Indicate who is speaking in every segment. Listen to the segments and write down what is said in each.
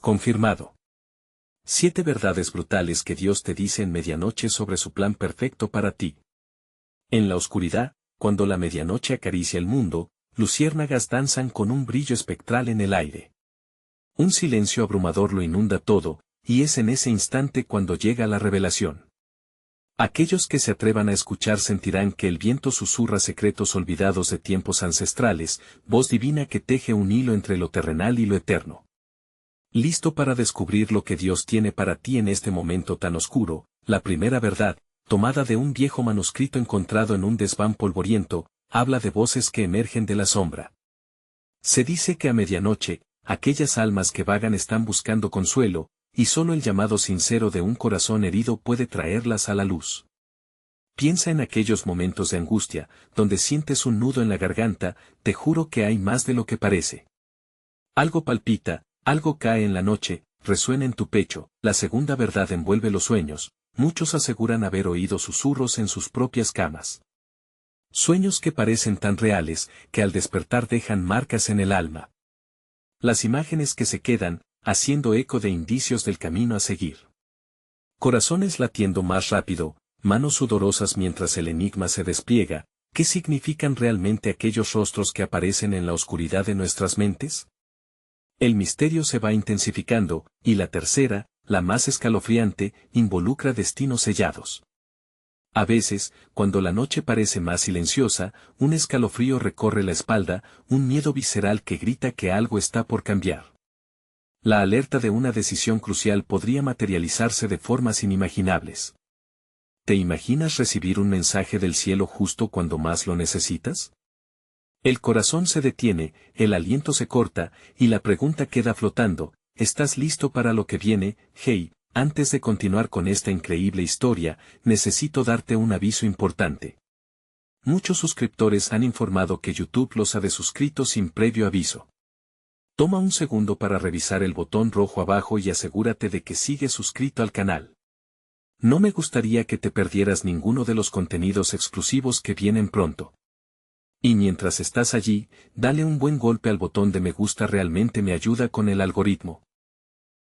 Speaker 1: Confirmado. 7 verdades brutales que Dios te dice en medianoche sobre su plan perfecto para ti. En la oscuridad, cuando la medianoche acaricia el mundo, luciérnagas danzan con un brillo espectral en el aire. Un silencio abrumador lo inunda todo, y es en ese instante cuando llega la revelación. Aquellos que se atrevan a escuchar sentirán que el viento susurra secretos olvidados de tiempos ancestrales, voz divina que teje un hilo entre lo terrenal y lo eterno. Listo para descubrir lo que Dios tiene para ti en este momento tan oscuro, la primera verdad, tomada de un viejo manuscrito encontrado en un desván polvoriento, habla de voces que emergen de la sombra. Se dice que a medianoche, aquellas almas que vagan están buscando consuelo, y solo el llamado sincero de un corazón herido puede traerlas a la luz. Piensa en aquellos momentos de angustia, donde sientes un nudo en la garganta, te juro que hay más de lo que parece. Algo palpita, algo cae en la noche, resuena en tu pecho, la segunda verdad envuelve los sueños, muchos aseguran haber oído susurros en sus propias camas. Sueños que parecen tan reales, que al despertar dejan marcas en el alma. Las imágenes que se quedan, haciendo eco de indicios del camino a seguir. Corazones latiendo más rápido, manos sudorosas mientras el enigma se despliega, ¿qué significan realmente aquellos rostros que aparecen en la oscuridad de nuestras mentes? El misterio se va intensificando, y la tercera, la más escalofriante, involucra destinos sellados. A veces, cuando la noche parece más silenciosa, un escalofrío recorre la espalda, un miedo visceral que grita que algo está por cambiar. La alerta de una decisión crucial podría materializarse de formas inimaginables. ¿Te imaginas recibir un mensaje del cielo justo cuando más lo necesitas? El corazón se detiene, el aliento se corta, y la pregunta queda flotando, ¿estás listo para lo que viene? Hey, antes de continuar con esta increíble historia, necesito darte un aviso importante. Muchos suscriptores han informado que YouTube los ha desuscrito sin previo aviso. Toma un segundo para revisar el botón rojo abajo y asegúrate de que sigues suscrito al canal. No me gustaría que te perdieras ninguno de los contenidos exclusivos que vienen pronto. Y mientras estás allí, dale un buen golpe al botón de me gusta, realmente me ayuda con el algoritmo.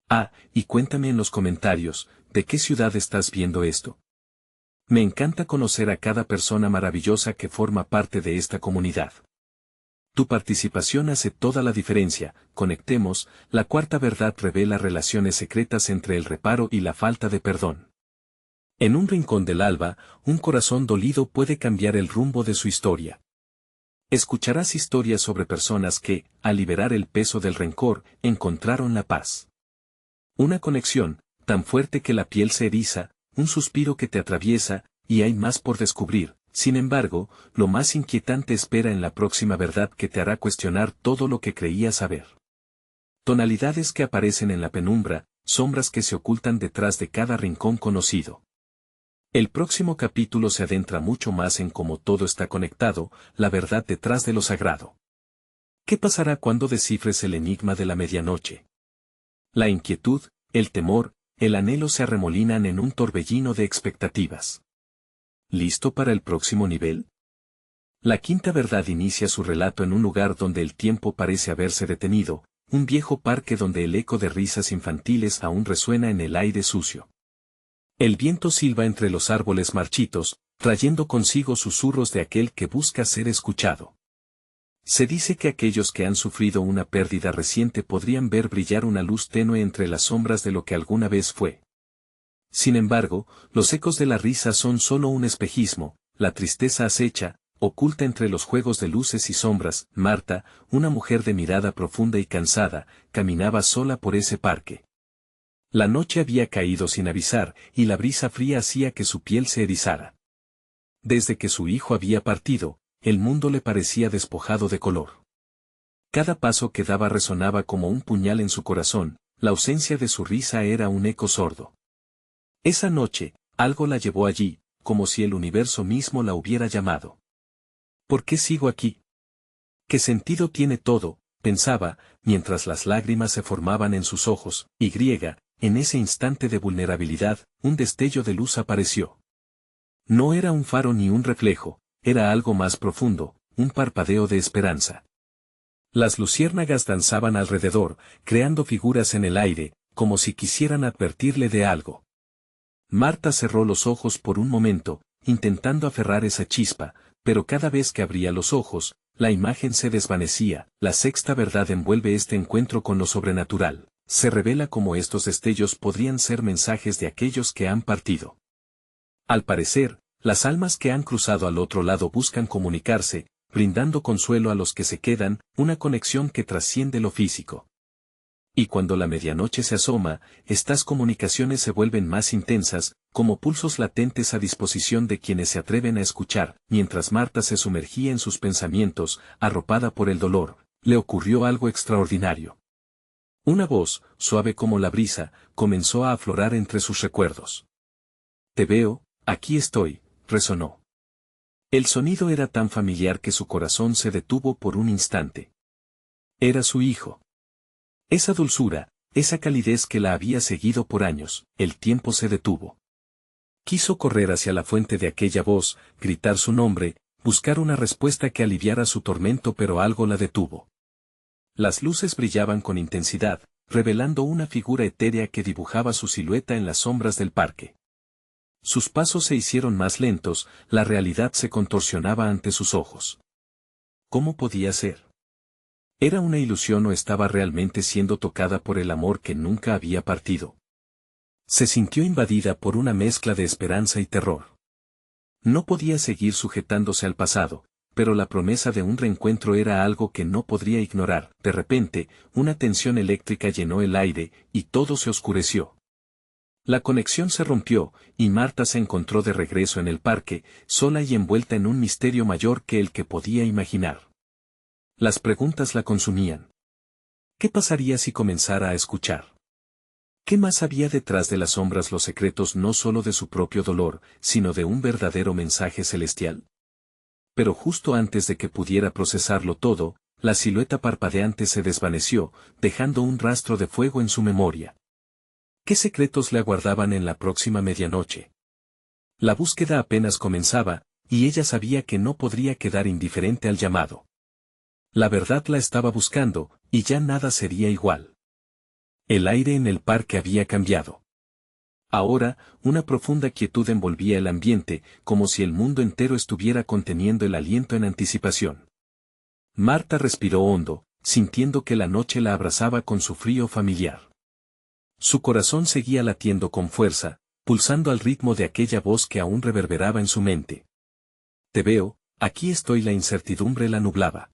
Speaker 1: Ah, y cuéntame en los comentarios, ¿de qué ciudad estás viendo esto? Me encanta conocer a cada persona maravillosa que forma parte de esta comunidad. Tu participación hace toda la diferencia. Conectemos, la cuarta verdad revela relaciones secretas entre el reparo y la falta de perdón. En un rincón del alba, un corazón dolido puede cambiar el rumbo de su historia. Escucharás historias sobre personas que, al liberar el peso del rencor, encontraron la paz. Una conexión, tan fuerte que la piel se eriza, un suspiro que te atraviesa, y hay más por descubrir. Sin embargo, lo más inquietante espera en la próxima verdad que te hará cuestionar todo lo que creías saber. Tonalidades que aparecen en la penumbra, sombras que se ocultan detrás de cada rincón conocido. El próximo capítulo se adentra mucho más en cómo todo está conectado, la verdad detrás de lo sagrado. ¿Qué pasará cuando descifres el enigma de la medianoche? La inquietud, el temor, el anhelo se arremolinan en un torbellino de expectativas. ¿Listo para el próximo nivel? La quinta verdad inicia su relato en un lugar donde el tiempo parece haberse detenido, un viejo parque donde el eco de risas infantiles aún resuena en el aire sucio. El viento silba entre los árboles marchitos, trayendo consigo susurros de aquel que busca ser escuchado. Se dice que aquellos que han sufrido una pérdida reciente podrían ver brillar una luz tenue entre las sombras de lo que alguna vez fue. Sin embargo, los ecos de la risa son solo un espejismo, la tristeza acecha, oculta entre los juegos de luces y sombras. Marta, una mujer de mirada profunda y cansada, caminaba sola por ese parque. La noche había caído sin avisar, y la brisa fría hacía que su piel se erizara. Desde que su hijo había partido, el mundo le parecía despojado de color. Cada paso que daba resonaba como un puñal en su corazón, la ausencia de su risa era un eco sordo. Esa noche, algo la llevó allí, como si el universo mismo la hubiera llamado. ¿Por qué sigo aquí? ¿Qué sentido tiene todo?, pensaba, mientras las lágrimas se formaban en sus ojos. En ese instante de vulnerabilidad, un destello de luz apareció. No era un faro ni un reflejo, era algo más profundo, un parpadeo de esperanza. Las luciérnagas danzaban alrededor, creando figuras en el aire, como si quisieran advertirle de algo. Marta cerró los ojos por un momento, intentando aferrar esa chispa, pero cada vez que abría los ojos, la imagen se desvanecía. La sexta verdad envuelve este encuentro con lo sobrenatural. Se revela cómo estos destellos podrían ser mensajes de aquellos que han partido. Al parecer, las almas que han cruzado al otro lado buscan comunicarse, brindando consuelo a los que se quedan, una conexión que trasciende lo físico. Y cuando la medianoche se asoma, estas comunicaciones se vuelven más intensas, como pulsos latentes a disposición de quienes se atreven a escuchar. Mientras Marta se sumergía en sus pensamientos, arropada por el dolor, le ocurrió algo extraordinario. Una voz, suave como la brisa, comenzó a aflorar entre sus recuerdos. «Te veo, aquí estoy», resonó. El sonido era tan familiar que su corazón se detuvo por un instante. Era su hijo. Esa dulzura, esa calidez que la había seguido por años. El tiempo se detuvo. Quiso correr hacia la fuente de aquella voz, gritar su nombre, buscar una respuesta que aliviara su tormento, pero algo la detuvo. Las luces brillaban con intensidad, revelando una figura etérea que dibujaba su silueta en las sombras del parque. Sus pasos se hicieron más lentos, la realidad se contorsionaba ante sus ojos. ¿Cómo podía ser? ¿Era una ilusión o estaba realmente siendo tocada por el amor que nunca había partido? Se sintió invadida por una mezcla de esperanza y terror. No podía seguir sujetándose al pasado, pero la promesa de un reencuentro era algo que no podría ignorar. De repente, una tensión eléctrica llenó el aire, y todo se oscureció. La conexión se rompió, y Marta se encontró de regreso en el parque, sola y envuelta en un misterio mayor que el que podía imaginar. Las preguntas la consumían. ¿Qué pasaría si comenzara a escuchar? ¿Qué más había detrás de las sombras, los secretos no solo de su propio dolor, sino de un verdadero mensaje celestial? Pero justo antes de que pudiera procesarlo todo, la silueta parpadeante se desvaneció, dejando un rastro de fuego en su memoria. ¿Qué secretos le aguardaban en la próxima medianoche? La búsqueda apenas comenzaba, y ella sabía que no podría quedar indiferente al llamado. La verdad la estaba buscando, y ya nada sería igual. El aire en el parque había cambiado. Ahora, una profunda quietud envolvía el ambiente, como si el mundo entero estuviera conteniendo el aliento en anticipación. Marta respiró hondo, sintiendo que la noche la abrazaba con su frío familiar. Su corazón seguía latiendo con fuerza, pulsando al ritmo de aquella voz que aún reverberaba en su mente. «Te veo, aquí estoy». La incertidumbre la nublaba.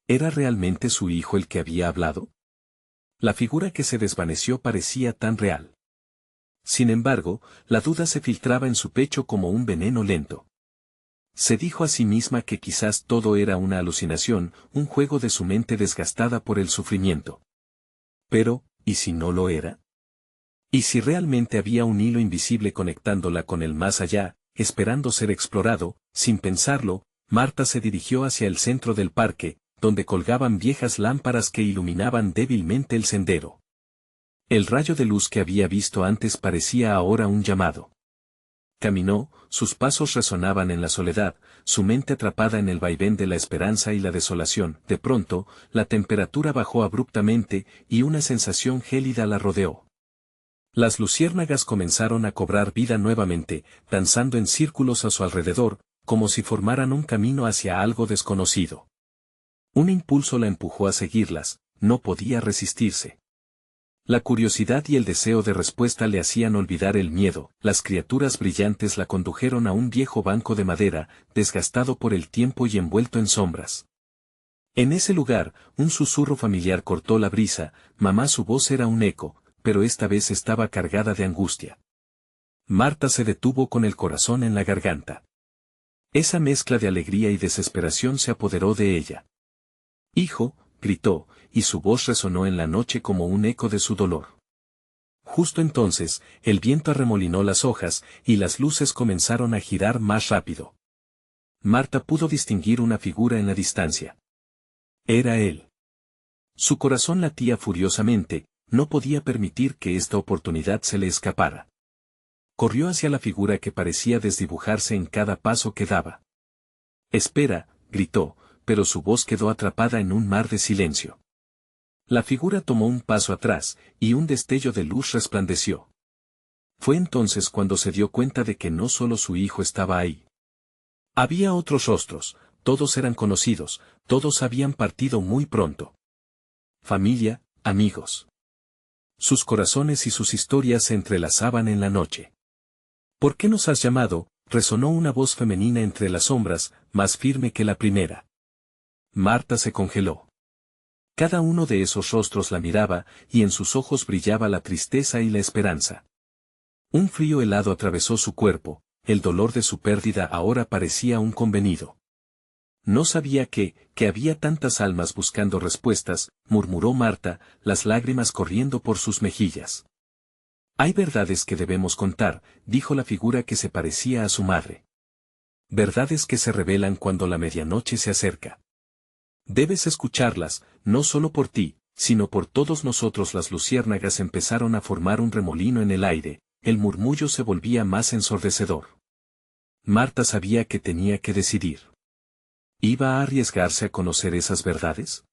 Speaker 1: ¿Era realmente su hijo el que había hablado? La figura que se desvaneció parecía tan real. Sin embargo, la duda se filtraba en su pecho como un veneno lento. Se dijo a sí misma que quizás todo era una alucinación, un juego de su mente desgastada por el sufrimiento. Pero, ¿y si no lo era? ¿Y si realmente había un hilo invisible conectándola con el más allá, esperando ser explorado? Sin pensarlo, Marta se dirigió hacia el centro del parque, donde colgaban viejas lámparas que iluminaban débilmente el sendero. El rayo de luz que había visto antes parecía ahora un llamado. Caminó, sus pasos resonaban en la soledad, su mente atrapada en el vaivén de la esperanza y la desolación. De pronto, la temperatura bajó abruptamente, y una sensación gélida la rodeó. Las luciérnagas comenzaron a cobrar vida nuevamente, danzando en círculos a su alrededor, como si formaran un camino hacia algo desconocido. Un impulso la empujó a seguirlas, no podía resistirse. La curiosidad y el deseo de respuesta le hacían olvidar el miedo. Las criaturas brillantes la condujeron a un viejo banco de madera, desgastado por el tiempo y envuelto en sombras. En ese lugar, un susurro familiar cortó la brisa. Mamá, su voz era un eco, pero esta vez estaba cargada de angustia. Marta se detuvo con el corazón en la garganta. Esa mezcla de alegría y desesperación se apoderó de ella. «Hijo», gritó, y su voz resonó en la noche como un eco de su dolor. Justo entonces, el viento arremolinó las hojas, y las luces comenzaron a girar más rápido. Marta pudo distinguir una figura en la distancia. Era él. Su corazón latía furiosamente, no podía permitir que esta oportunidad se le escapara. Corrió hacia la figura que parecía desdibujarse en cada paso que daba. «Espera», gritó, pero su voz quedó atrapada en un mar de silencio. La figura tomó un paso atrás, y un destello de luz resplandeció. Fue entonces cuando se dio cuenta de que no solo su hijo estaba ahí. Había otros rostros, todos eran conocidos, todos habían partido muy pronto. Familia, amigos. Sus corazones y sus historias se entrelazaban en la noche. ¿Por qué nos has llamado?, resonó una voz femenina entre las sombras, más firme que la primera. Marta se congeló. Cada uno de esos rostros la miraba, y en sus ojos brillaba la tristeza y la esperanza. Un frío helado atravesó su cuerpo, el dolor de su pérdida ahora parecía un convenido. No sabía que había tantas almas buscando respuestas, murmuró Marta, las lágrimas corriendo por sus mejillas. Hay verdades que debemos contar, dijo la figura que se parecía a su madre. Verdades que se revelan cuando la medianoche se acerca. Debes escucharlas, no solo por ti, sino por todos nosotros. Las luciérnagas empezaron a formar un remolino en el aire, el murmullo se volvía más ensordecedor. Marta sabía que tenía que decidir. ¿Iba a arriesgarse a conocer esas verdades?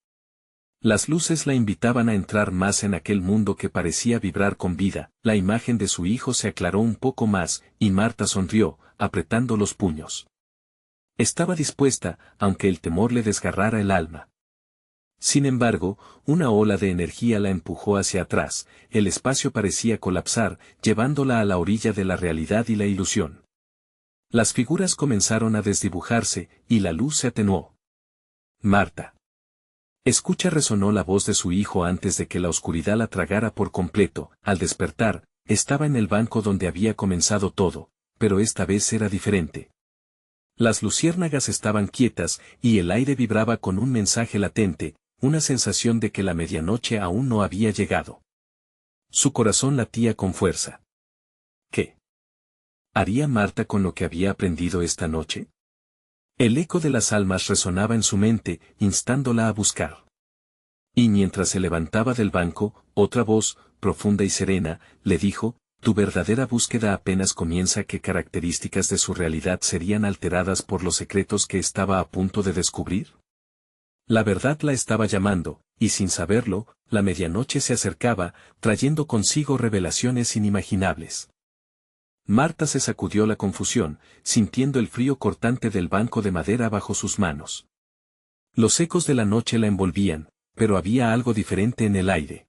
Speaker 1: Las luces la invitaban a entrar más en aquel mundo que parecía vibrar con vida. La imagen de su hijo se aclaró un poco más, y Marta sonrió, apretando los puños. Estaba dispuesta, aunque el temor le desgarrara el alma. Sin embargo, una ola de energía la empujó hacia atrás, el espacio parecía colapsar, llevándola a la orilla de la realidad y la ilusión. Las figuras comenzaron a desdibujarse, y la luz se atenuó. Marta. Escucha, resonó la voz de su hijo antes de que la oscuridad la tragara por completo. Al despertar, estaba en el banco donde había comenzado todo, pero esta vez era diferente. Las luciérnagas estaban quietas, y el aire vibraba con un mensaje latente, una sensación de que la medianoche aún no había llegado. Su corazón latía con fuerza. ¿Qué haría Marta con lo que había aprendido esta noche? El eco de las almas resonaba en su mente, instándola a buscar. Y mientras se levantaba del banco, otra voz, profunda y serena, le dijo: tu verdadera búsqueda apenas comienza. ¿Qué características de su realidad serían alteradas por los secretos que estaba a punto de descubrir? La verdad la estaba llamando, y sin saberlo, la medianoche se acercaba, trayendo consigo revelaciones inimaginables. Marta se sacudió la confusión, sintiendo el frío cortante del banco de madera bajo sus manos. Los ecos de la noche la envolvían, pero había algo diferente en el aire.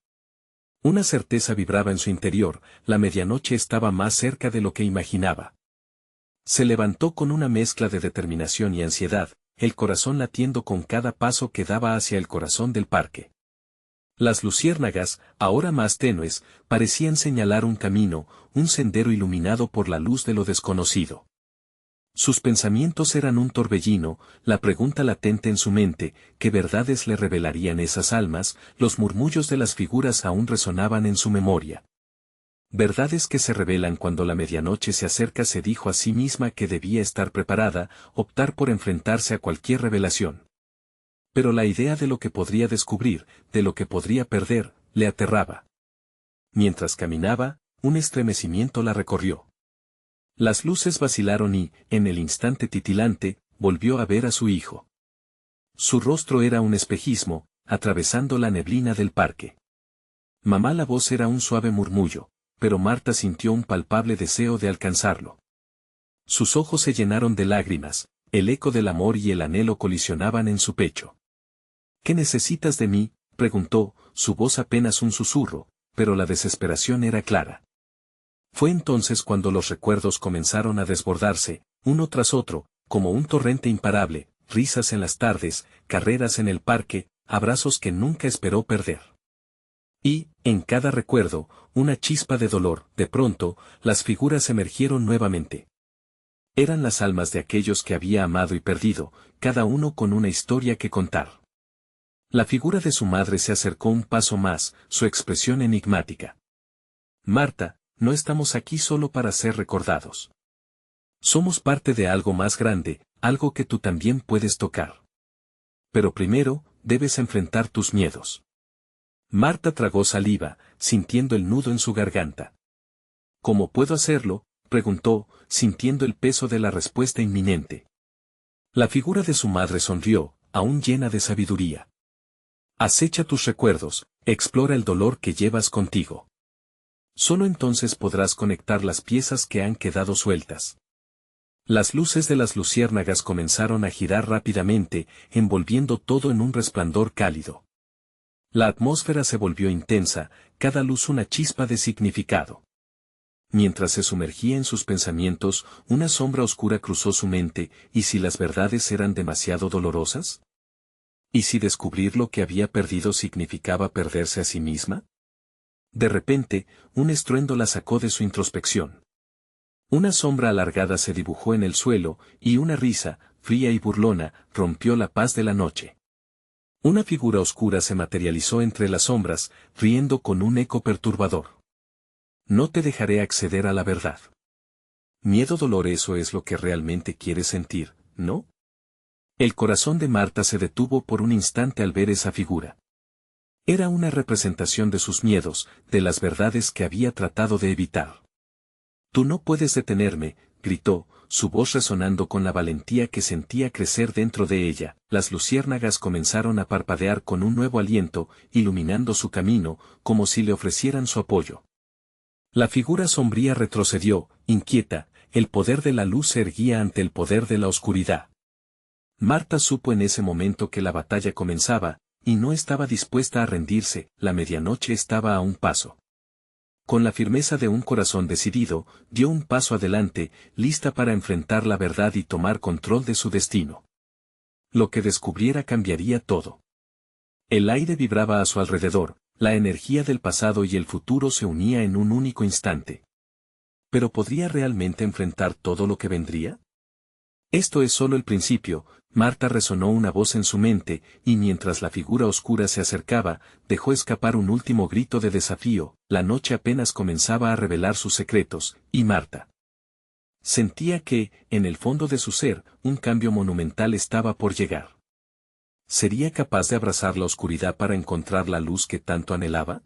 Speaker 1: Una certeza vibraba en su interior: la medianoche estaba más cerca de lo que imaginaba. Se levantó con una mezcla de determinación y ansiedad, el corazón latiendo con cada paso que daba hacia el corazón del parque. Las luciérnagas, ahora más tenues, parecían señalar un camino, un sendero iluminado por la luz de lo desconocido. Sus pensamientos eran un torbellino, la pregunta latente en su mente: ¿qué verdades le revelarían esas almas? Los murmullos de las figuras aún resonaban en su memoria. Verdades que se revelan cuando la medianoche se acerca. Se dijo a sí misma que debía estar preparada, optar por enfrentarse a cualquier revelación. Pero la idea de lo que podría descubrir, de lo que podría perder, le aterraba. Mientras caminaba, un estremecimiento la recorrió. Las luces vacilaron y, en el instante titilante, volvió a ver a su hijo. Su rostro era un espejismo, atravesando la neblina del parque. Mamá. La voz era un suave murmullo, pero Marta sintió un palpable deseo de alcanzarlo. Sus ojos se llenaron de lágrimas, el eco del amor y el anhelo colisionaban en su pecho. ¿Qué necesitas de mí?, preguntó, su voz apenas un susurro, pero la desesperación era clara. Fue entonces cuando los recuerdos comenzaron a desbordarse, uno tras otro, como un torrente imparable: risas en las tardes, carreras en el parque, abrazos que nunca esperó perder. Y, en cada recuerdo, una chispa de dolor. De pronto, las figuras emergieron nuevamente. Eran las almas de aquellos que había amado y perdido, cada uno con una historia que contar. La figura de su madre se acercó un paso más, su expresión enigmática. Marta, no estamos aquí solo para ser recordados. Somos parte de algo más grande, algo que tú también puedes tocar. Pero primero, debes enfrentar tus miedos. Marta tragó saliva, sintiendo el nudo en su garganta. ¿Cómo puedo hacerlo?, preguntó, sintiendo el peso de la respuesta inminente. La figura de su madre sonrió, aún llena de sabiduría. Acecha tus recuerdos, explora el dolor que llevas contigo. Solo entonces podrás conectar las piezas que han quedado sueltas. Las luces de las luciérnagas comenzaron a girar rápidamente, envolviendo todo en un resplandor cálido. La atmósfera se volvió intensa, cada luz una chispa de significado. Mientras se sumergía en sus pensamientos, una sombra oscura cruzó su mente, ¿y si las verdades eran demasiado dolorosas? ¿Y si descubrir lo que había perdido significaba perderse a sí misma? De repente, un estruendo la sacó de su introspección. Una sombra alargada se dibujó en el suelo, y una risa, fría y burlona, rompió la paz de la noche. Una figura oscura se materializó entre las sombras, riendo con un eco perturbador. No te dejaré acceder a la verdad. Miedo-dolor, eso es lo que realmente quieres sentir, ¿no? El corazón de Marta se detuvo por un instante al ver esa figura. Era una representación de sus miedos, de las verdades que había tratado de evitar. Tú no puedes detenerme, gritó, su voz resonando con la valentía que sentía crecer dentro de ella. Las luciérnagas comenzaron a parpadear con un nuevo aliento, iluminando su camino, como si le ofrecieran su apoyo. La figura sombría retrocedió, inquieta, el poder de la luz se erguía ante el poder de la oscuridad. Marta supo en ese momento que la batalla comenzaba, y no estaba dispuesta a rendirse, la medianoche estaba a un paso. Con la firmeza de un corazón decidido, dio un paso adelante, lista para enfrentar la verdad y tomar control de su destino. Lo que descubriera cambiaría todo. El aire vibraba a su alrededor, la energía del pasado y el futuro se unía en un único instante. ¿Pero podría realmente enfrentar todo lo que vendría? Esto es solo el principio. Marta resonó una voz en su mente, y mientras la figura oscura se acercaba, dejó escapar un último grito de desafío. La noche apenas comenzaba a revelar sus secretos, y Marta sentía que, en el fondo de su ser, un cambio monumental estaba por llegar. ¿Sería capaz de abrazar la oscuridad para encontrar la luz que tanto anhelaba?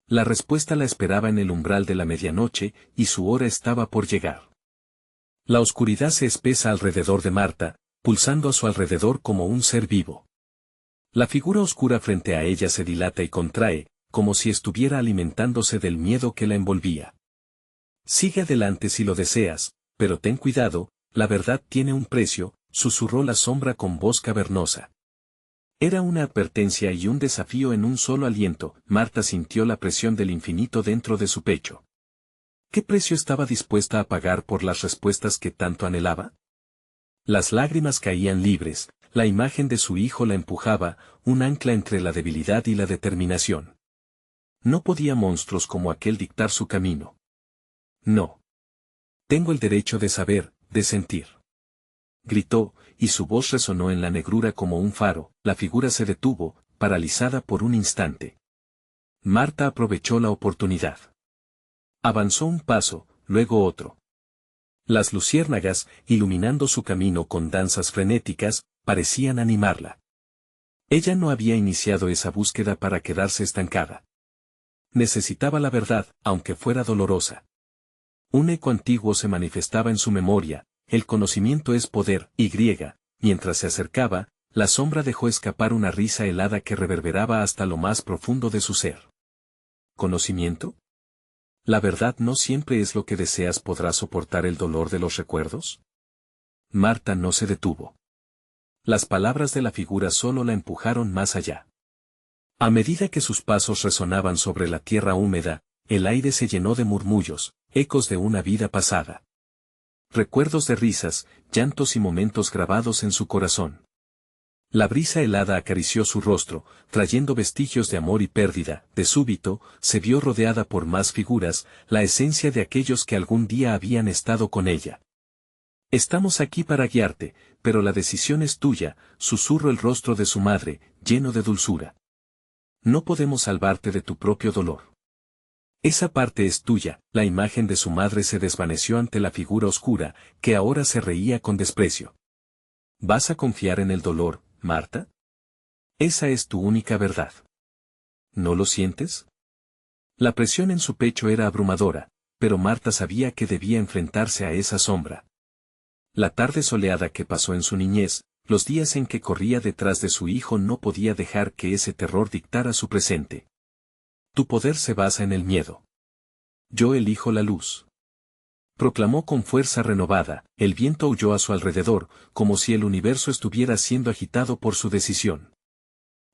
Speaker 1: La respuesta la esperaba en el umbral de la medianoche, y su hora estaba por llegar. La oscuridad se espesa alrededor de Marta, pulsando a su alrededor como un ser vivo. La figura oscura frente a ella se dilata y contrae, como si estuviera alimentándose del miedo que la envolvía. Sigue adelante si lo deseas, pero ten cuidado, la verdad tiene un precio, susurró la sombra con voz cavernosa. Era una advertencia y un desafío en un solo aliento. Marta sintió la presión del infinito dentro de su pecho. ¿Qué precio estaba dispuesta a pagar por las respuestas que tanto anhelaba? Las lágrimas caían libres, la imagen de su hijo la empujaba, un ancla entre la debilidad y la determinación. No podía monstruos como aquel dictar su camino. No. Tengo el derecho de saber, de sentir. Gritó, y su voz resonó en la negrura como un faro. La figura se detuvo, paralizada por un instante. Marta aprovechó la oportunidad. Avanzó un paso, luego otro. Las luciérnagas, iluminando su camino con danzas frenéticas, parecían animarla. Ella no había iniciado esa búsqueda para quedarse estancada. Necesitaba la verdad, aunque fuera dolorosa. Un eco antiguo se manifestaba en su memoria, el conocimiento es poder, y mientras se acercaba, la sombra dejó escapar una risa helada que reverberaba hasta lo más profundo de su ser. ¿Conocimiento? ¿La verdad no siempre es lo que deseas? ¿Podrás soportar el dolor de los recuerdos? Marta no se detuvo. Las palabras de la figura solo la empujaron más allá. A medida que sus pasos resonaban sobre la tierra húmeda, el aire se llenó de murmullos, ecos de una vida pasada. Recuerdos de risas, llantos y momentos grabados en su corazón. La brisa helada acarició su rostro, trayendo vestigios de amor y pérdida. De súbito, se vio rodeada por más figuras, la esencia de aquellos que algún día habían estado con ella. Estamos aquí para guiarte, pero la decisión es tuya, susurró el rostro de su madre, lleno de dulzura. No podemos salvarte de tu propio dolor. Esa parte es tuya. La imagen de su madre se desvaneció ante la figura oscura, que ahora se reía con desprecio. ¿Vas a confiar en el dolor, Marta? Esa es tu única verdad. ¿No lo sientes? La presión en su pecho era abrumadora, pero Marta sabía que debía enfrentarse a esa sombra. La tarde soleada que pasó en su niñez, los días en que corría detrás de su hijo no podía dejar que ese terror dictara su presente. Tu poder se basa en el miedo. Yo elijo la luz. Proclamó con fuerza renovada. El viento aulló a su alrededor, como si el universo estuviera siendo agitado por su decisión.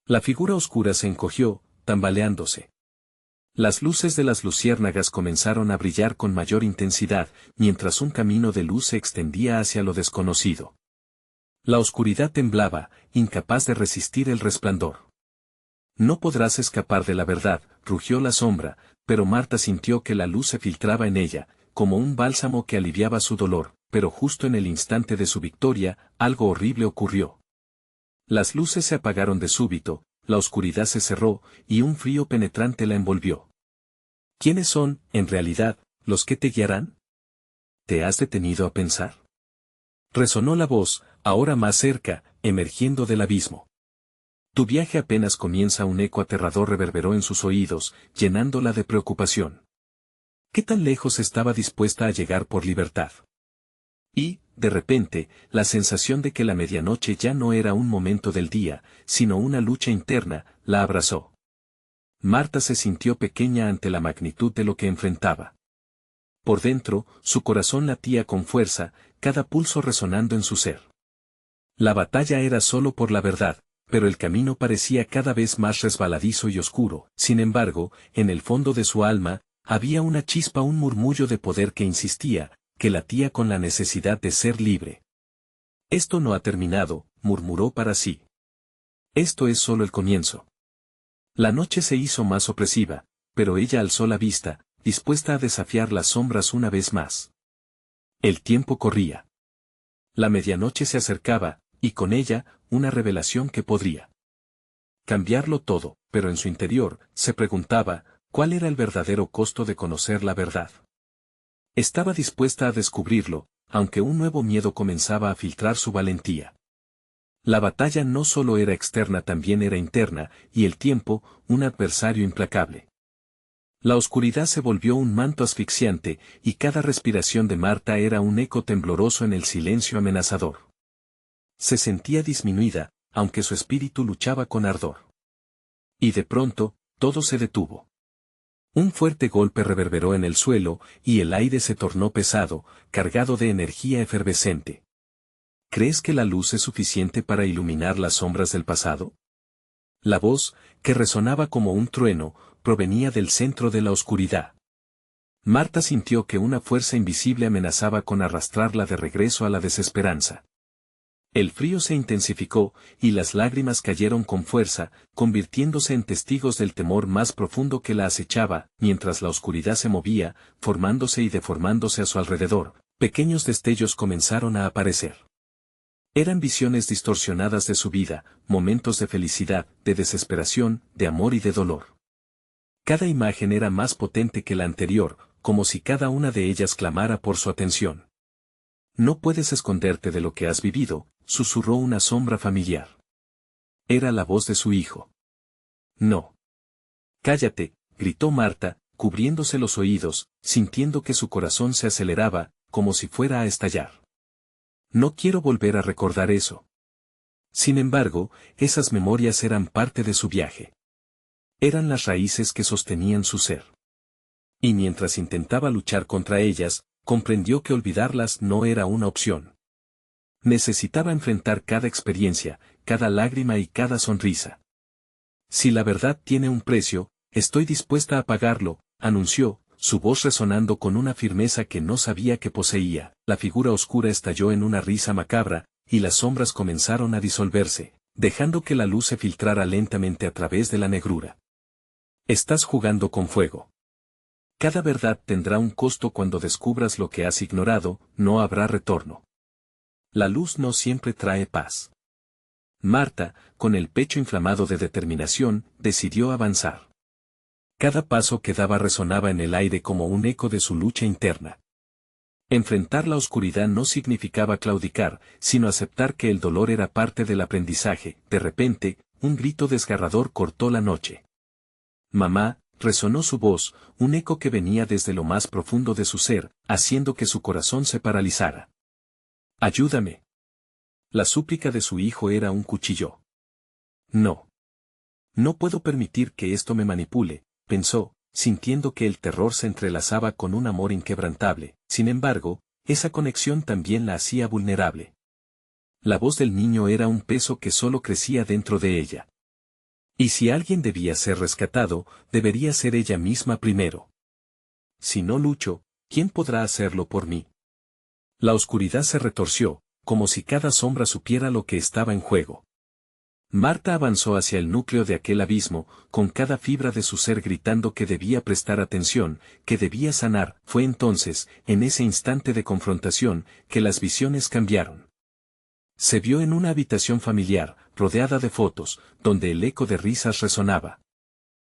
Speaker 1: La figura oscura se encogió, tambaleándose. Las luces de las luciérnagas comenzaron a brillar con mayor intensidad, mientras un camino de luz se extendía hacia lo desconocido. La oscuridad temblaba, incapaz de resistir el resplandor. No podrás escapar de la verdad, rugió la sombra, pero Marta sintió que la luz se filtraba en ella, como un bálsamo que aliviaba su dolor, pero justo en el instante de su victoria, algo horrible ocurrió. Las luces se apagaron de súbito, la oscuridad se cerró, y un frío penetrante la envolvió. ¿Quiénes son, en realidad, los que te guiarán? ¿Te has detenido a pensar? Resonó la voz, ahora más cerca, emergiendo del abismo. Tu viaje apenas comienza. Un eco aterrador reverberó en sus oídos, llenándola de preocupación. ¿Qué tan lejos estaba dispuesta a llegar por libertad? Y, de repente, la sensación de que la medianoche ya no era un momento del día, sino una lucha interna, la abrazó. Marta se sintió pequeña ante la magnitud de lo que enfrentaba. Por dentro, su corazón latía con fuerza, cada pulso resonando en su ser. La batalla era solo por la verdad, pero el camino parecía cada vez más resbaladizo y oscuro. Sin embargo, en el fondo de su alma, había una chispa, un murmullo de poder que insistía, que latía con la necesidad de ser libre. Esto no ha terminado, murmuró para sí. Esto es solo el comienzo. La noche se hizo más opresiva, pero ella alzó la vista, dispuesta a desafiar las sombras una vez más. El tiempo corría. La medianoche se acercaba, y con ella, una revelación que podría cambiarlo todo, pero en su interior, se preguntaba, ¿cuál era el verdadero costo de conocer la verdad? Estaba dispuesta a descubrirlo, aunque un nuevo miedo comenzaba a filtrar su valentía. La batalla no solo era externa, también era interna, y el tiempo, un adversario implacable. La oscuridad se volvió un manto asfixiante, y cada respiración de Marta era un eco tembloroso en el silencio amenazador. Se sentía disminuida, aunque su espíritu luchaba con ardor. Y de pronto, todo se detuvo. Un fuerte golpe reverberó en el suelo, y el aire se tornó pesado, cargado de energía efervescente. ¿Crees que la luz es suficiente para iluminar las sombras del pasado? La voz, que resonaba como un trueno, provenía del centro de la oscuridad. Marta sintió que una fuerza invisible amenazaba con arrastrarla de regreso a la desesperanza. El frío se intensificó, y las lágrimas cayeron con fuerza, convirtiéndose en testigos del temor más profundo que la acechaba, mientras la oscuridad se movía, formándose y deformándose a su alrededor. Pequeños destellos comenzaron a aparecer. Eran visiones distorsionadas de su vida, momentos de felicidad, de desesperación, de amor y de dolor. Cada imagen era más potente que la anterior, como si cada una de ellas clamara por su atención. No puedes esconderte de lo que has vivido, susurró una sombra familiar. Era la voz de su hijo. No. Cállate, gritó Marta, cubriéndose los oídos, sintiendo que su corazón se aceleraba, como si fuera a estallar. No quiero volver a recordar eso. Sin embargo, esas memorias eran parte de su viaje. Eran las raíces que sostenían su ser. Y mientras intentaba luchar contra ellas, comprendió que olvidarlas no era una opción. Necesitaba enfrentar cada experiencia, cada lágrima y cada sonrisa. Si la verdad tiene un precio, estoy dispuesta a pagarlo, anunció, su voz resonando con una firmeza que no sabía que poseía. La figura oscura estalló en una risa macabra, y las sombras comenzaron a disolverse, dejando que la luz se filtrara lentamente a través de la negrura. Estás jugando con fuego. Cada verdad tendrá un costo. Cuando descubras lo que has ignorado, no habrá retorno. La luz no siempre trae paz. Marta, con el pecho inflamado de determinación, decidió avanzar. Cada paso que daba resonaba en el aire como un eco de su lucha interna. Enfrentar la oscuridad no significaba claudicar, sino aceptar que el dolor era parte del aprendizaje. De repente, un grito desgarrador cortó la noche. Mamá, resonó su voz, un eco que venía desde lo más profundo de su ser, haciendo que su corazón se paralizara. Ayúdame. La súplica de su hijo era un cuchillo. No. No puedo permitir que esto me manipule, pensó, sintiendo que el terror se entrelazaba con un amor inquebrantable. Sin embargo, esa conexión también la hacía vulnerable. La voz del niño era un peso que solo crecía dentro de ella. Y si alguien debía ser rescatado, debería ser ella misma primero. Si no lucho, ¿quién podrá hacerlo por mí? La oscuridad se retorció, como si cada sombra supiera lo que estaba en juego. Marta avanzó hacia el núcleo de aquel abismo, con cada fibra de su ser gritando que debía prestar atención, que debía sanar. Fue entonces, en ese instante de confrontación, que las visiones cambiaron. Se vio en una habitación familiar, rodeada de fotos, donde el eco de risas resonaba.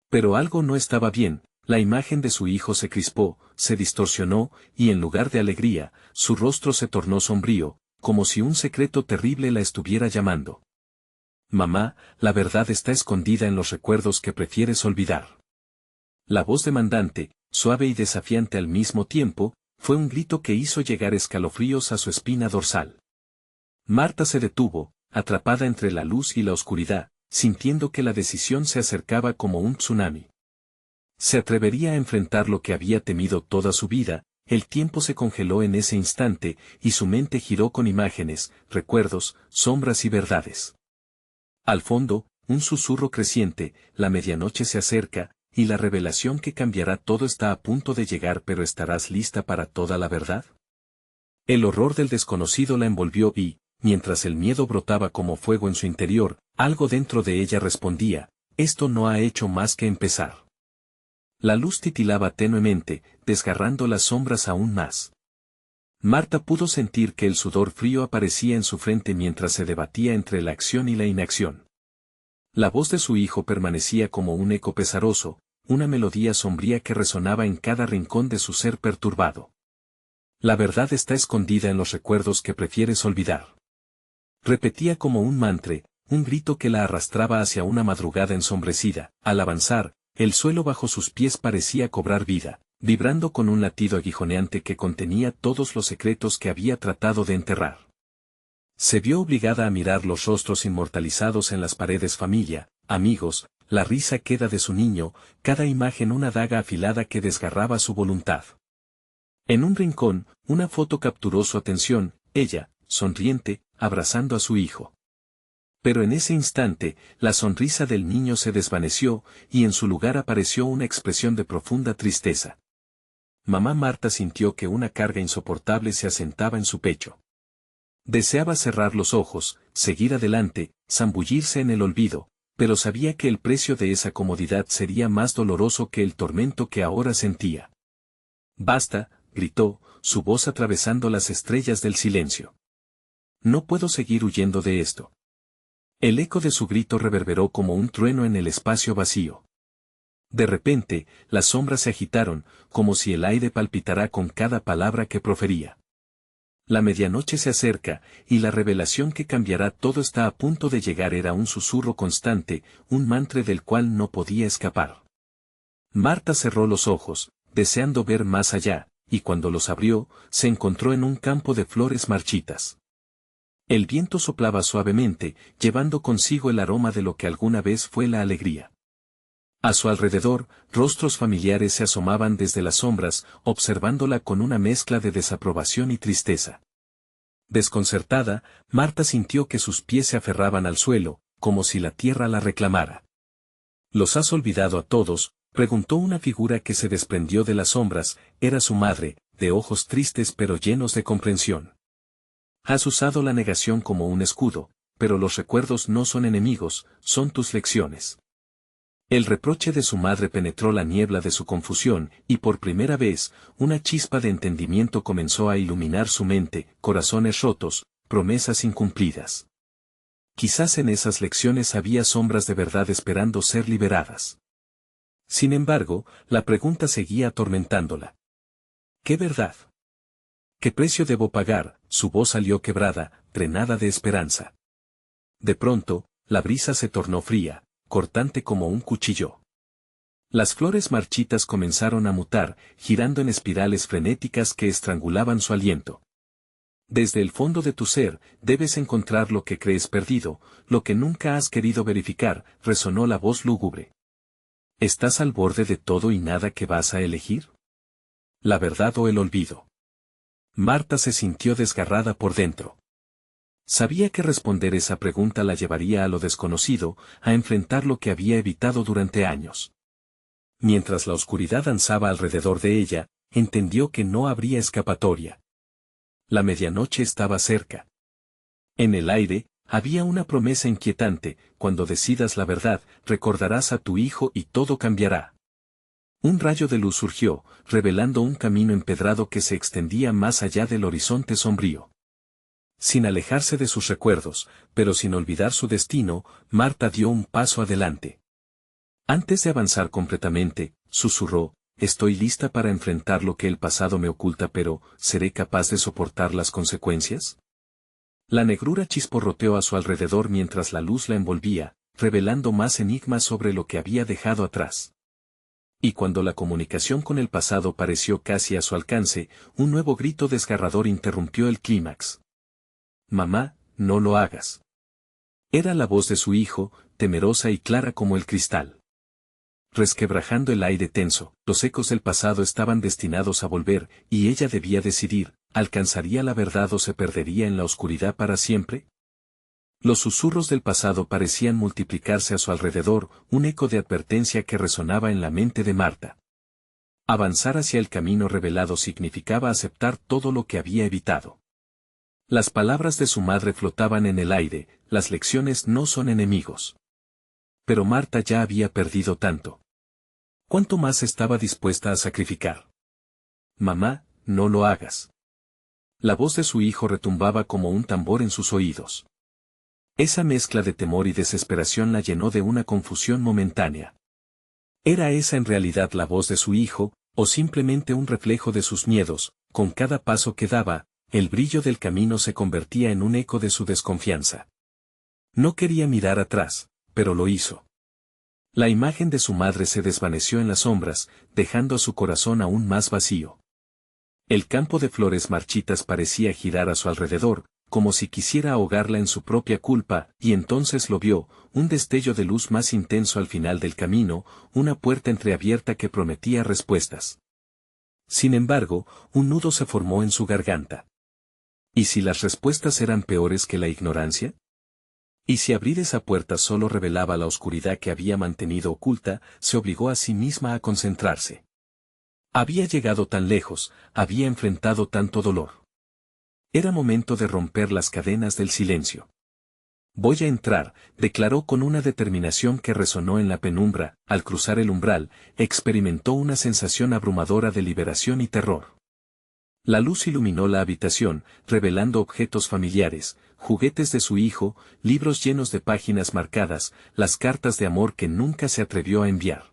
Speaker 1: Pero algo no estaba bien, la imagen de su hijo se crispó, se distorsionó, y en lugar de alegría, su rostro se tornó sombrío, como si un secreto terrible la estuviera llamando. Mamá, la verdad está escondida en los recuerdos que prefieres olvidar. La voz demandante, suave y desafiante al mismo tiempo, fue un grito que hizo llegar escalofríos a su espina dorsal. Marta se detuvo, atrapada entre la luz y la oscuridad, sintiendo que la decisión se acercaba como un tsunami. ¿Se atrevería a enfrentar lo que había temido toda su vida? El tiempo se congeló en ese instante, y su mente giró con imágenes, recuerdos, sombras y verdades. Al fondo, un susurro creciente, la medianoche se acerca, y la revelación que cambiará todo está a punto de llegar, pero ¿estarás lista para toda la verdad? El horror del desconocido la envolvió y, mientras el miedo brotaba como fuego en su interior, algo dentro de ella respondía, esto no ha hecho más que empezar. La luz titilaba tenuemente, desgarrando las sombras aún más. Marta pudo sentir que el sudor frío aparecía en su frente mientras se debatía entre la acción y la inacción. La voz de su hijo permanecía como un eco pesaroso, una melodía sombría que resonaba en cada rincón de su ser perturbado. La verdad está escondida en los recuerdos que prefieres olvidar. Repetía como un mantra, un grito que la arrastraba hacia una madrugada ensombrecida. Al avanzar, el suelo bajo sus pies parecía cobrar vida, vibrando con un latido aguijoneante que contenía todos los secretos que había tratado de enterrar. Se vio obligada a mirar los rostros inmortalizados en las paredes, familia, amigos, la risa queda de su niño, cada imagen una daga afilada que desgarraba su voluntad. En un rincón, una foto capturó su atención, ella, sonriente, abrazando a su hijo. Pero en ese instante, la sonrisa del niño se desvaneció, y en su lugar apareció una expresión de profunda tristeza. Mamá Marta sintió que una carga insoportable se asentaba en su pecho. Deseaba cerrar los ojos, seguir adelante, zambullirse en el olvido, pero sabía que el precio de esa comodidad sería más doloroso que el tormento que ahora sentía. Basta, gritó, su voz atravesando las estrellas del silencio. No puedo seguir huyendo de esto. El eco de su grito reverberó como un trueno en el espacio vacío. De repente, las sombras se agitaron, como si el aire palpitara con cada palabra que profería. La medianoche se acerca, y la revelación que cambiará todo está a punto de llegar. Era un susurro constante, un mantra del cual no podía escapar. Marta cerró los ojos, deseando ver más allá, y cuando los abrió, se encontró en un campo de flores marchitas. El viento soplaba suavemente, llevando consigo el aroma de lo que alguna vez fue la alegría. A su alrededor, rostros familiares se asomaban desde las sombras, observándola con una mezcla de desaprobación y tristeza. Desconcertada, Marta sintió que sus pies se aferraban al suelo, como si la tierra la reclamara. ¿Los has olvidado a todos?, preguntó una figura que se desprendió de las sombras. Era su madre, de ojos tristes pero llenos de comprensión. Has usado la negación como un escudo, pero los recuerdos no son enemigos, son tus lecciones. El reproche de su madre penetró la niebla de su confusión, y por primera vez, una chispa de entendimiento comenzó a iluminar su mente, corazones rotos, promesas incumplidas. Quizás en esas lecciones había sombras de verdad esperando ser liberadas. Sin embargo, la pregunta seguía atormentándola. ¿Qué verdad? ¿Qué precio debo pagar? Su voz salió quebrada, drenada de esperanza. De pronto, la brisa se tornó fría, cortante como un cuchillo. Las flores marchitas comenzaron a mutar, girando en espirales frenéticas que estrangulaban su aliento. Desde el fondo de tu ser, debes encontrar lo que crees perdido, lo que nunca has querido verificar, resonó la voz lúgubre. ¿Estás al borde de todo y nada que vas a elegir? ¿La verdad o el olvido? Marta se sintió desgarrada por dentro. Sabía que responder esa pregunta la llevaría a lo desconocido, a enfrentar lo que había evitado durante años. Mientras la oscuridad danzaba alrededor de ella, entendió que no habría escapatoria. La medianoche estaba cerca. En el aire, había una promesa inquietante: cuando decidas la verdad, recordarás a tu hijo y todo cambiará. Un rayo de luz surgió, revelando un camino empedrado que se extendía más allá del horizonte sombrío. Sin alejarse de sus recuerdos, pero sin olvidar su destino, Marta dio un paso adelante. Antes de avanzar completamente, susurró: estoy lista para enfrentar lo que el pasado me oculta, pero ¿seré capaz de soportar las consecuencias? La negrura chisporroteó a su alrededor mientras la luz la envolvía, revelando más enigmas sobre lo que había dejado atrás. Y cuando la comunicación con el pasado pareció casi a su alcance, un nuevo grito desgarrador interrumpió el clímax. «Mamá, no lo hagas». Era la voz de su hijo, temerosa y clara como el cristal. Resquebrajando el aire tenso, los ecos del pasado estaban destinados a volver, y ella debía decidir: ¿alcanzaría la verdad o se perdería en la oscuridad para siempre? Los susurros del pasado parecían multiplicarse a su alrededor, un eco de advertencia que resonaba en la mente de Marta. Avanzar hacia el camino revelado significaba aceptar todo lo que había evitado. Las palabras de su madre flotaban en el aire: las lecciones no son enemigos. Pero Marta ya había perdido tanto. ¿Cuánto más estaba dispuesta a sacrificar? «Mamá, no lo hagas». La voz de su hijo retumbaba como un tambor en sus oídos. Esa mezcla de temor y desesperación la llenó de una confusión momentánea. ¿Era esa en realidad la voz de su hijo, o simplemente un reflejo de sus miedos? Con cada paso que daba, el brillo del camino se convertía en un eco de su desconfianza. No quería mirar atrás, pero lo hizo. La imagen de su madre se desvaneció en las sombras, dejando a su corazón aún más vacío. El campo de flores marchitas parecía girar a su alrededor, como si quisiera ahogarla en su propia culpa, y entonces lo vio: un destello de luz más intenso al final del camino, una puerta entreabierta que prometía respuestas. Sin embargo, un nudo se formó en su garganta. ¿Y si las respuestas eran peores que la ignorancia? ¿Y si abrir esa puerta solo revelaba la oscuridad que había mantenido oculta? Se obligó a sí misma a concentrarse. Había llegado tan lejos, había enfrentado tanto dolor. Era momento de romper las cadenas del silencio. «Voy a entrar», declaró con una determinación que resonó en la penumbra. Al cruzar el umbral, experimentó una sensación abrumadora de liberación y terror. La luz iluminó la habitación, revelando objetos familiares, juguetes de su hijo, libros llenos de páginas marcadas, las cartas de amor que nunca se atrevió a enviar.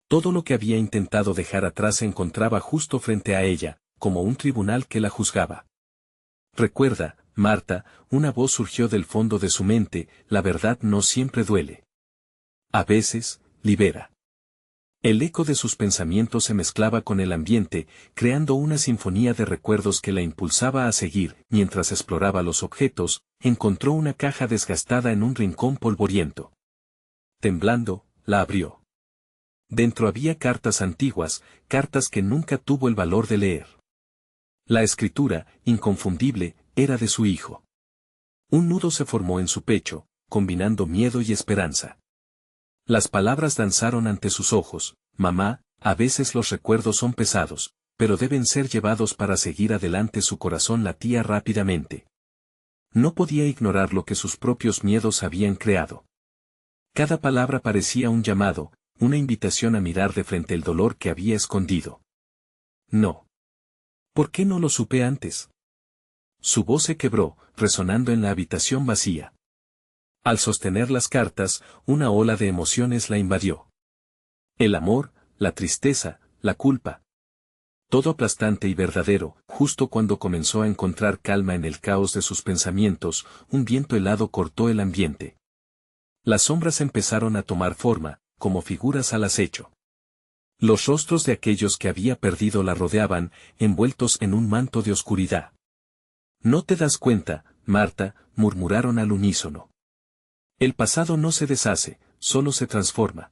Speaker 1: Todo lo que había intentado dejar atrás se encontraba justo frente a ella, como un tribunal que la juzgaba. «Recuerda, Marta», una voz surgió del fondo de su mente: «la verdad no siempre duele. A veces, libera». El eco de sus pensamientos se mezclaba con el ambiente, creando una sinfonía de recuerdos que la impulsaba a seguir. Mientras exploraba los objetos, encontró una caja desgastada en un rincón polvoriento. Temblando, la abrió. Dentro había cartas antiguas, cartas que nunca tuvo el valor de leer. La escritura, inconfundible, era de su hijo. Un nudo se formó en su pecho, combinando miedo y esperanza. Las palabras danzaron ante sus ojos: «Mamá, a veces los recuerdos son pesados, pero deben ser llevados para seguir adelante». Su corazón latía rápidamente. No podía ignorar lo que sus propios miedos habían creado. Cada palabra parecía un llamado, una invitación a mirar de frente el dolor que había escondido. «No. ¿Por qué no lo supe antes?». Su voz se quebró, resonando en la habitación vacía. Al sostener las cartas, una ola de emociones la invadió. El amor, la tristeza, la culpa. Todo aplastante y verdadero. Justo cuando comenzó a encontrar calma en el caos de sus pensamientos, un viento helado cortó el ambiente. Las sombras empezaron a tomar forma, como figuras al acecho. Los rostros de aquellos que había perdido la rodeaban, envueltos en un manto de oscuridad. No te das cuenta, Marta, murmuraron al unísono. El pasado no se deshace, solo se transforma.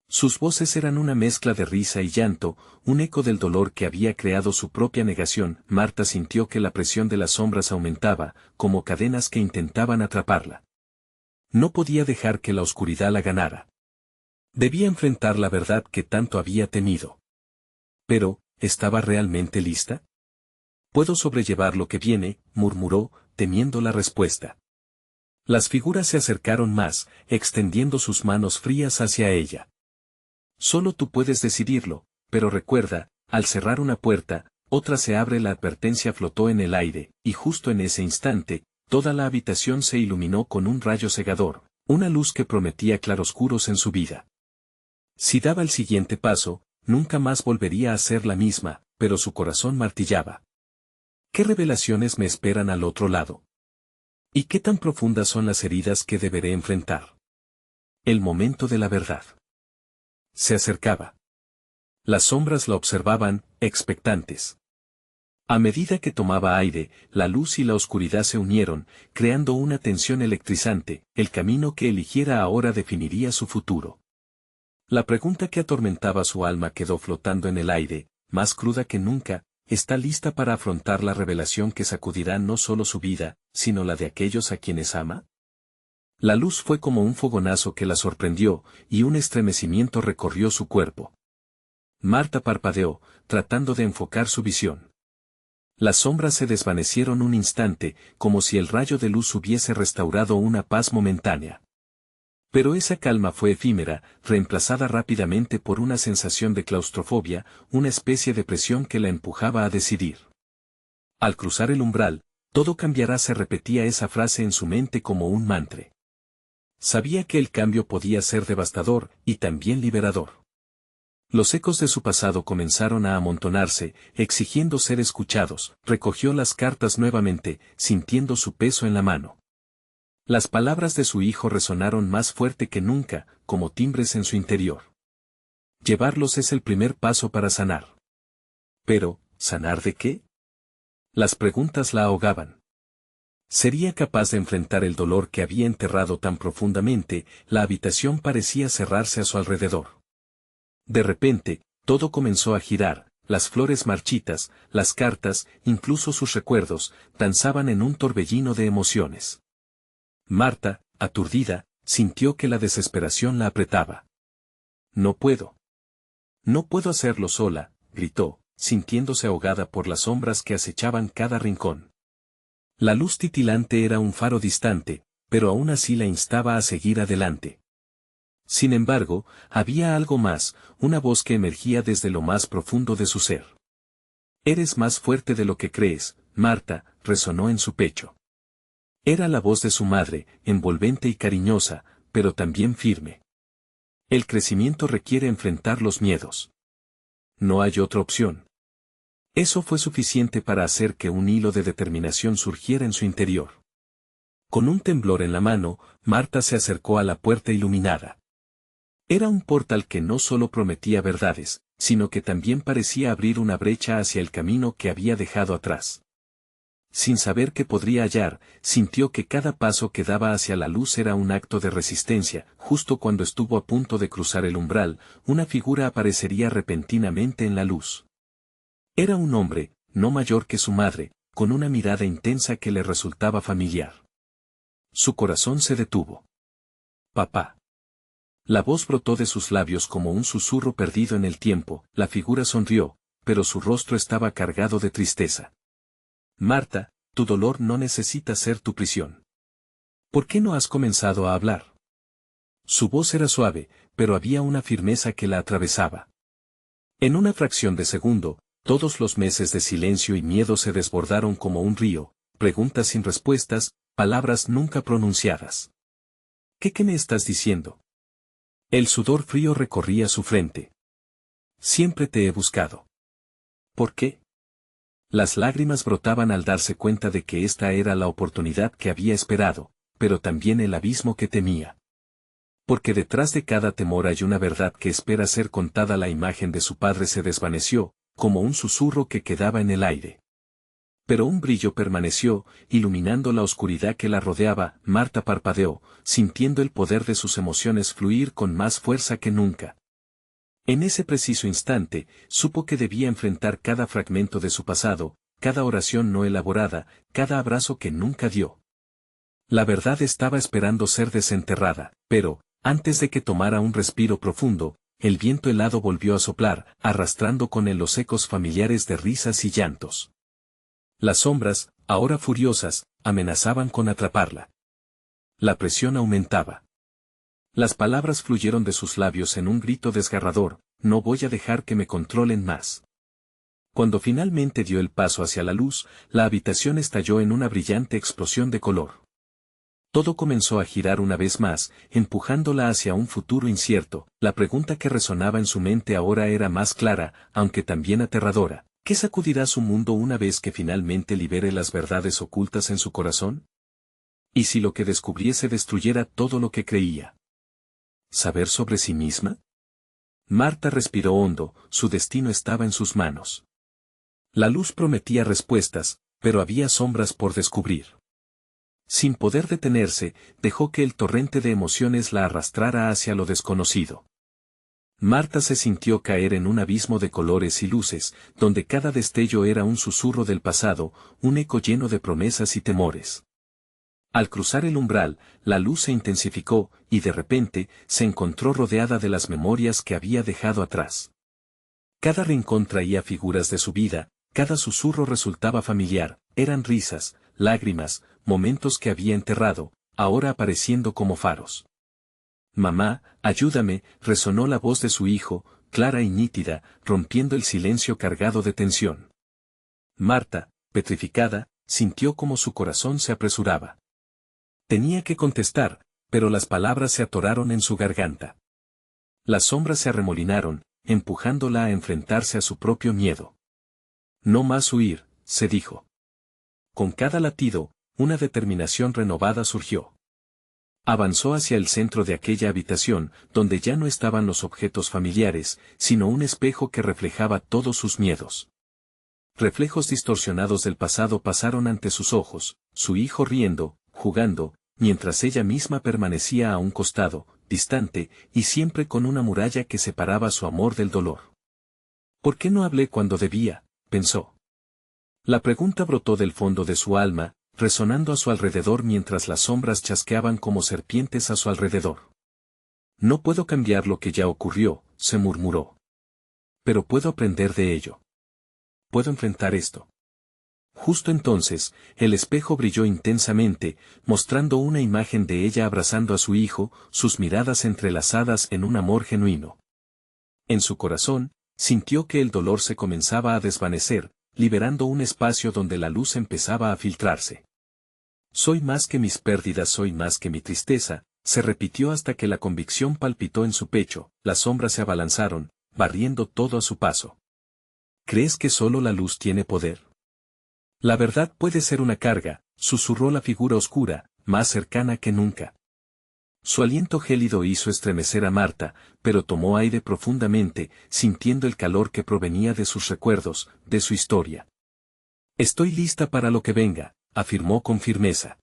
Speaker 1: Sus voces eran una mezcla de risa y llanto, un eco del dolor que había creado su propia negación. Marta sintió que la presión de las sombras aumentaba, como cadenas que intentaban atraparla. No podía dejar que la oscuridad la ganara. Debía enfrentar la verdad que tanto había temido. Pero, ¿estaba realmente lista? Puedo sobrellevar lo que viene, murmuró, temiendo la respuesta. Las figuras se acercaron más, extendiendo sus manos frías hacia ella. Solo tú puedes decidirlo, pero recuerda, al cerrar una puerta, otra se abre. La advertencia flotó en el aire, y justo en ese instante, toda la habitación se iluminó con un rayo cegador, una luz que prometía claroscuros en su vida. Si daba el siguiente paso, nunca más volvería a ser la misma, pero su corazón martillaba. ¿Qué revelaciones me esperan al otro lado? ¿Y qué tan profundas son las heridas que deberé enfrentar? El momento de la verdad. Se acercaba. Las sombras la observaban, expectantes. A medida que tomaba aire, la luz y la oscuridad se unieron, creando una tensión electrizante. El camino que eligiera ahora definiría su futuro. La pregunta que atormentaba su alma quedó flotando en el aire, más cruda que nunca. ¿Está lista para afrontar la revelación que sacudirá no solo su vida, sino la de aquellos a quienes ama? La luz fue como un fogonazo que la sorprendió, y un estremecimiento recorrió su cuerpo. Marta parpadeó, tratando de enfocar su visión. Las sombras se desvanecieron un instante, como si el rayo de luz hubiese restaurado una paz momentánea. Pero esa calma fue efímera, reemplazada rápidamente por una sensación de claustrofobia, una especie de presión que la empujaba a decidir. Al cruzar el umbral, todo cambiará. Se repetía esa frase en su mente como un mantra. Sabía que el cambio podía ser devastador, y también liberador. Los ecos de su pasado comenzaron a amontonarse, exigiendo ser escuchados. Recogió las cartas nuevamente, sintiendo su peso en la mano. Las palabras de su hijo resonaron más fuerte que nunca, como timbres en su interior. Llevarlos es el primer paso para sanar. Pero, ¿sanar de qué? Las preguntas la ahogaban. ¿Sería capaz de enfrentar el dolor que había enterrado tan profundamente? La habitación parecía cerrarse a su alrededor. De repente, todo comenzó a girar, las flores marchitas, las cartas, incluso sus recuerdos, danzaban en un torbellino de emociones. Marta, aturdida, sintió que la desesperación la apretaba. No puedo. No puedo hacerlo sola, gritó, sintiéndose ahogada por las sombras que acechaban cada rincón. La luz titilante era un faro distante, pero aún así la instaba a seguir adelante. Sin embargo, había algo más, una voz que emergía desde lo más profundo de su ser. Eres más fuerte de lo que crees, Marta, resonó en su pecho. Era la voz de su madre, envolvente y cariñosa, pero también firme. El crecimiento requiere enfrentar los miedos. No hay otra opción. Eso fue suficiente para hacer que un hilo de determinación surgiera en su interior. Con un temblor en la mano, Marta se acercó a la puerta iluminada. Era un portal que no solo prometía verdades, sino que también parecía abrir una brecha hacia el camino que había dejado atrás. Sin saber qué podría hallar, sintió que cada paso que daba hacia la luz era un acto de resistencia. Justo cuando estuvo a punto de cruzar el umbral, una figura aparecería repentinamente en la luz. Era un hombre, no mayor que su madre, con una mirada intensa que le resultaba familiar. Su corazón se detuvo. Papá. La voz brotó de sus labios como un susurro perdido en el tiempo. La figura sonrió, pero su rostro estaba cargado de tristeza. Marta, tu dolor no necesita ser tu prisión. ¿Por qué no has comenzado a hablar? Su voz era suave, pero había una firmeza que la atravesaba. En una fracción de segundo, todos los meses de silencio y miedo se desbordaron como un río, preguntas sin respuestas, palabras nunca pronunciadas. ¿Qué me estás diciendo? El sudor frío recorría su frente. Siempre te he buscado. ¿Por qué? Las lágrimas brotaban al darse cuenta de que esta era la oportunidad que había esperado, pero también el abismo que temía. Porque detrás de cada temor hay una verdad que espera ser contada. La imagen de su padre se desvaneció, como un susurro que quedaba en el aire. Pero un brillo permaneció, iluminando la oscuridad que la rodeaba. Marta parpadeó, sintiendo el poder de sus emociones fluir con más fuerza que nunca. En ese preciso instante, supo que debía enfrentar cada fragmento de su pasado, cada oración no elaborada, cada abrazo que nunca dio. La verdad estaba esperando ser desenterrada, pero, antes de que tomara un respiro profundo, el viento helado volvió a soplar, arrastrando con él los ecos familiares de risas y llantos. Las sombras, ahora furiosas, amenazaban con atraparla. La presión aumentaba. Las palabras fluyeron de sus labios en un grito desgarrador: no voy a dejar que me controlen más. Cuando finalmente dio el paso hacia la luz, la habitación estalló en una brillante explosión de color. Todo comenzó a girar una vez más, empujándola hacia un futuro incierto. La pregunta que resonaba en su mente ahora era más clara, aunque también aterradora. ¿Qué sacudirá su mundo una vez que finalmente libere las verdades ocultas en su corazón? ¿Y si lo que descubriese destruyera todo lo que creía? ¿Saber sobre sí misma? Marta respiró hondo, su destino estaba en sus manos. La luz prometía respuestas, pero había sombras por descubrir. Sin poder detenerse, dejó que el torrente de emociones la arrastrara hacia lo desconocido. Marta se sintió caer en un abismo de colores y luces, donde cada destello era un susurro del pasado, un eco lleno de promesas y temores. Al cruzar el umbral, la luz se intensificó, y de repente, se encontró rodeada de las memorias que había dejado atrás. Cada rincón traía figuras de su vida, cada susurro resultaba familiar, eran risas, lágrimas, momentos que había enterrado, ahora apareciendo como faros. «Mamá, ayúdame», resonó la voz de su hijo, clara y nítida, rompiendo el silencio cargado de tensión. Marta, petrificada, sintió como su corazón se apresuraba. Tenía que contestar, pero las palabras se atoraron en su garganta. Las sombras se arremolinaron, empujándola a enfrentarse a su propio miedo. «No más huir», se dijo. Con cada latido, una determinación renovada surgió. Avanzó hacia el centro de aquella habitación, donde ya no estaban los objetos familiares, sino un espejo que reflejaba todos sus miedos. Reflejos distorsionados del pasado pasaron ante sus ojos, su hijo riendo, jugando, mientras ella misma permanecía a un costado, distante, y siempre con una muralla que separaba su amor del dolor. «¿Por qué no hablé cuando debía?», pensó. La pregunta brotó del fondo de su alma, resonando a su alrededor mientras las sombras chasqueaban como serpientes a su alrededor. «No puedo cambiar lo que ya ocurrió», se murmuró. «Pero puedo aprender de ello. Puedo enfrentar esto». Justo entonces, el espejo brilló intensamente, mostrando una imagen de ella abrazando a su hijo, sus miradas entrelazadas en un amor genuino. En su corazón, sintió que el dolor se comenzaba a desvanecer, liberando un espacio donde la luz empezaba a filtrarse. «Soy más que mis pérdidas, soy más que mi tristeza», se repitió hasta que la convicción palpitó en su pecho. Las sombras se abalanzaron, barriendo todo a su paso. «¿Crees que solo la luz tiene poder? La verdad puede ser una carga», susurró la figura oscura, más cercana que nunca. Su aliento gélido hizo estremecer a Marta, pero tomó aire profundamente, sintiendo el calor que provenía de sus recuerdos, de su historia. «Estoy lista para lo que venga», afirmó con firmeza.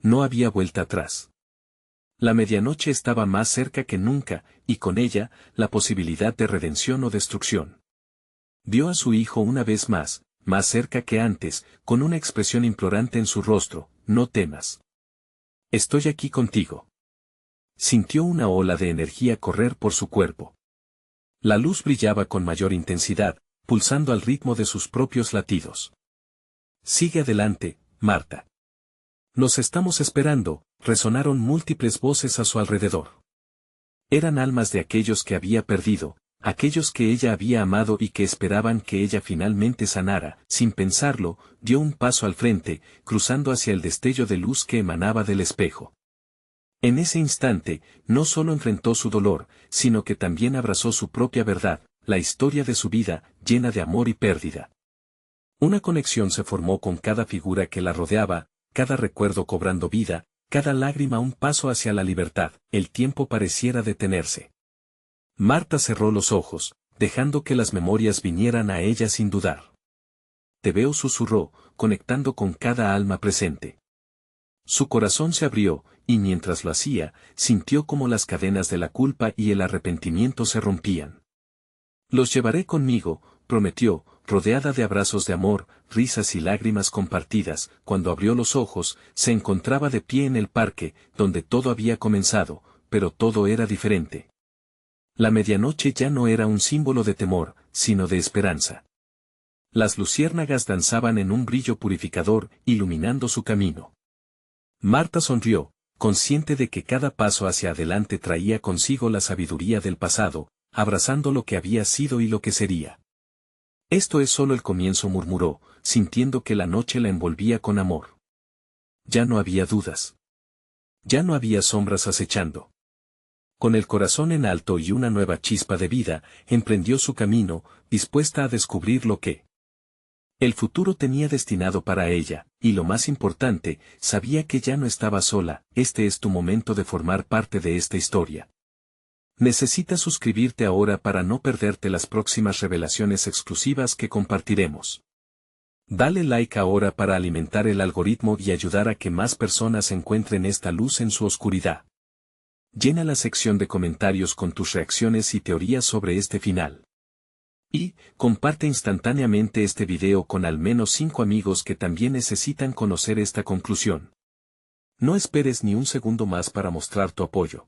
Speaker 1: No había vuelta atrás. La medianoche estaba más cerca que nunca, y con ella, la posibilidad de redención o destrucción. Vio a su hijo una vez más cerca que antes, con una expresión implorante en su rostro: «No temas. Estoy aquí contigo». Sintió una ola de energía correr por su cuerpo. La luz brillaba con mayor intensidad, pulsando al ritmo de sus propios latidos. «Sigue adelante, Marta. Nos estamos esperando», resonaron múltiples voces a su alrededor. Eran almas de aquellos que había perdido, aquellos que ella había amado y que esperaban que ella finalmente sanara. Sin pensarlo, dio un paso al frente, cruzando hacia el destello de luz que emanaba del espejo. En ese instante, no solo enfrentó su dolor, sino que también abrazó su propia verdad, la historia de su vida, llena de amor y pérdida. Una conexión se formó con cada figura que la rodeaba, cada recuerdo cobrando vida, cada lágrima un paso hacia la libertad. El tiempo pareciera detenerse. Marta cerró los ojos, dejando que las memorias vinieran a ella sin dudar. te veo, susurró, conectando con cada alma presente. Su corazón se abrió, y mientras lo hacía, sintió como las cadenas de la culpa y el arrepentimiento se rompían. Los llevaré conmigo, prometió, rodeada de abrazos de amor, risas y lágrimas compartidas. Cuando abrió los ojos, se encontraba de pie en el parque, donde todo había comenzado, pero todo era diferente. La medianoche ya no era un símbolo de temor, sino de esperanza. Las luciérnagas danzaban en un brillo purificador, iluminando su camino. Marta sonrió, consciente de que cada paso hacia adelante traía consigo la sabiduría del pasado, abrazando lo que había sido y lo que sería. Esto es solo el comienzo, murmuró, sintiendo que la noche la envolvía con amor. Ya no había dudas. Ya no había sombras acechando. Con el corazón en alto y una nueva chispa de vida, emprendió su camino, dispuesta a descubrir lo que el futuro tenía destinado para ella, y lo más importante, sabía que ya no estaba sola. Este es tu momento de formar parte de esta historia. Necesitas suscribirte ahora para no perderte las próximas revelaciones exclusivas que compartiremos. Dale like ahora para alimentar el algoritmo y ayudar a que más personas encuentren esta luz en su oscuridad. Llena la sección de comentarios con tus reacciones y teorías sobre este final. Y, comparte instantáneamente este video con al menos 5 amigos que también necesitan conocer esta conclusión. No esperes ni un segundo más para mostrar tu apoyo.